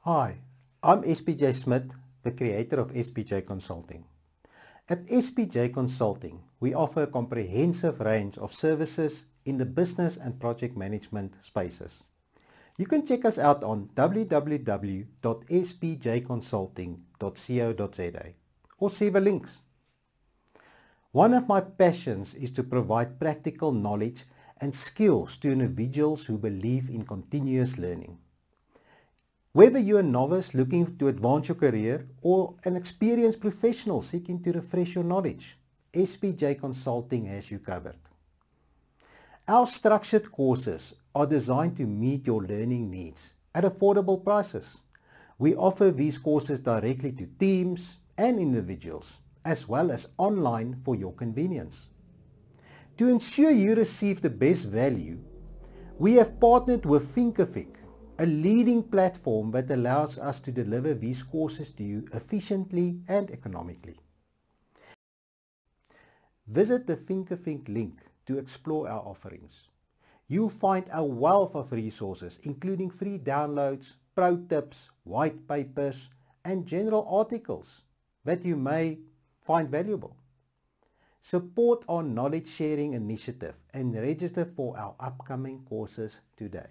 Hi, I'm SPJ Smith, the creator of SPJ Consulting. At SPJ Consulting, we offer a comprehensive range of services in the business and project management spaces. You can check us out on www.spjconsulting.co.za or see the links. One of my passions is to provide practical knowledge and skills to individuals who believe in continuous learning. Whether you're a novice looking to advance your career or an experienced professional seeking to refresh your knowledge, SPJ Consulting has you covered. Our structured courses are designed to meet your learning needs at affordable prices. We offer these courses directly to teams and individuals, as well as online for your convenience. To ensure you receive the best value, we have partnered with Thinkific, a leading platform that allows us to deliver these courses to you efficiently and economically. Visit the Thinkific link to explore our offerings. You'll find a wealth of resources, including free downloads, pro tips, white papers, and general articles that you may find valuable. Support our knowledge sharing initiative and register for our upcoming courses today.